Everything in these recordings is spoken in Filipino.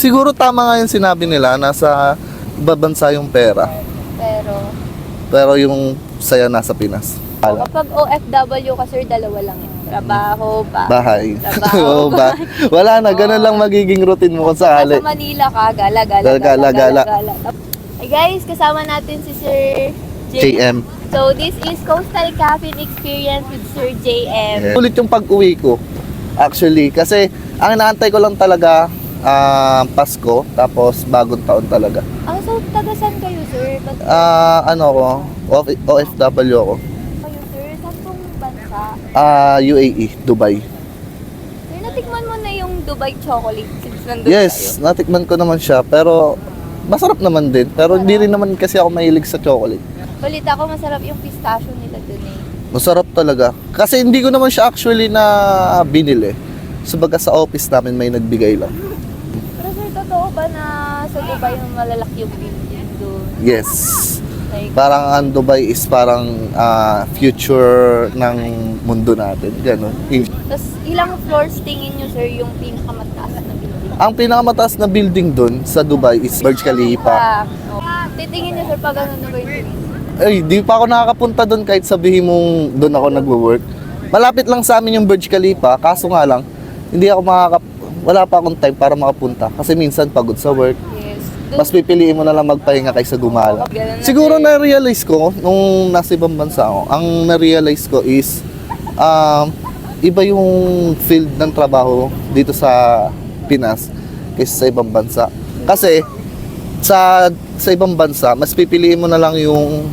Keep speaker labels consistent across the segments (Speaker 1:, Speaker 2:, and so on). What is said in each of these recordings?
Speaker 1: Siguro tama nga yung sinabi nila, nasa ibang bansa yung pera. Pero yung saya nasa Pinas.
Speaker 2: Kapag OFW ka sir, dalawa lang yun. Trabaho,
Speaker 1: Bahay.
Speaker 2: Trabaho,
Speaker 1: Oo, wala na, ganun lang magiging routine mo kung sakali.
Speaker 2: Sa Manila ka, gala. Hey guys, kasama natin si Sir
Speaker 1: JM.
Speaker 2: So this is Coastal Caffeine Experience with Sir JM.
Speaker 1: Ulit yung pag-uwi ko. Actually, kasi ang inaantay ko lang talaga Pasko, tapos bagong taon talaga.
Speaker 2: So taga saan kayo sir?
Speaker 1: Ano ko, OFW ako.
Speaker 2: Kayo sir, saan pong bansa?
Speaker 1: UAE, Dubai.
Speaker 2: Sir, natikman mo na yung Dubai chocolate since nandun
Speaker 1: Yes,
Speaker 2: tayo?
Speaker 1: natikman ko naman siya, pero masarap naman din. Pero hindi rin naman kasi ako mahilig sa chocolate.
Speaker 2: Balita ko masarap yung pistachio nila dun eh.
Speaker 1: Masarap talaga. Kasi hindi ko naman siya actually na binili. Sabaga sa office namin may nagbigay lang.
Speaker 2: Pero sir, totoo ba na sa Dubai yung malalaki yung building dun?
Speaker 1: Yes.
Speaker 2: Like,
Speaker 1: Parang ang Dubai is parang future ng mundo natin. Ganon.
Speaker 2: tapos ilang floors tingin nyo sir yung pinakamataas na building?
Speaker 1: Ang pinakamataas na building doon sa Dubai is Burj Khalifa.
Speaker 2: Titingin nyo sir pag ano na ba yung tingin?
Speaker 1: Ay, di pa ako nakakapunta doon kahit sabihin mong doon ako nagwo-work. Malapit lang sa amin yung Burj Khalifa, kaso nga lang, hindi ako wala pa akong time para makapunta. Kasi minsan pagod sa work.
Speaker 2: Yes.
Speaker 1: Mas pipiliin mo na lang magpahinga kaysa gumala. Siguro na-realize ko, nung nasa ibang bansa ako, ang na-realize ko is, iba yung field ng trabaho dito sa Pinas kaysa sa ibang bansa. Kasi, sa ibang bansa, mas pipiliin mo na lang yung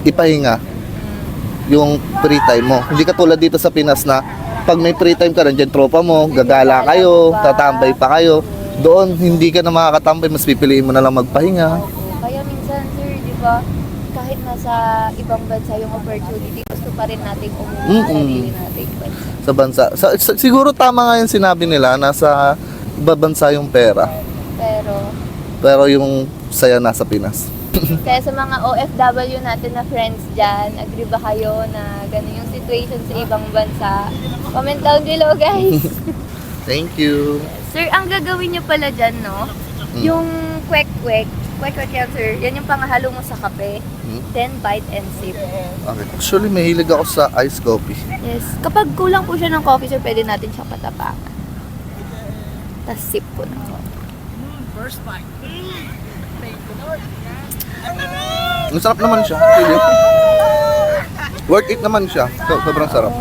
Speaker 1: ipahinga, yung free time mo. Hindi katulad dito sa Pinas na pag may free time ka, nandiyan tropa mo, gagala kayo, tatambay pa kayo. Doon, hindi ka na makakatambay, mas pipiliin mo na lang magpahinga.
Speaker 2: Kaya minsan sir, di ba, kahit nasa ibang bansa yung opportunity, gusto pa rin natin umuwi sa sarili nating bansa.
Speaker 1: Sa bansa. Siguro tama nga yung sinabi nila, nasa ibang bansa yung pera. Pero yung saya nasa Pinas.
Speaker 2: Kaya sa mga OFW natin na friends dyan, agree ba kayo na gano'n yung situation sa ibang bansa? Comment down below guys!
Speaker 1: Thank you.
Speaker 2: Sir, ang gagawin nyo pala dyan, no? Yung kwek-kwek yan sir, yan yung pangahalo mo sa kape. Then bite and sip.
Speaker 1: Okay. Actually, mahilig ako sa iced coffee.
Speaker 2: Yes. Kapag kulang po siya ng coffee, sir, pwede natin siya patapakan. Tapos sip po ng coffee.
Speaker 3: First bite. Thank you, Lord.
Speaker 1: Ang sarap naman siya. Actually. Worth it naman siya. Sobrang sarap.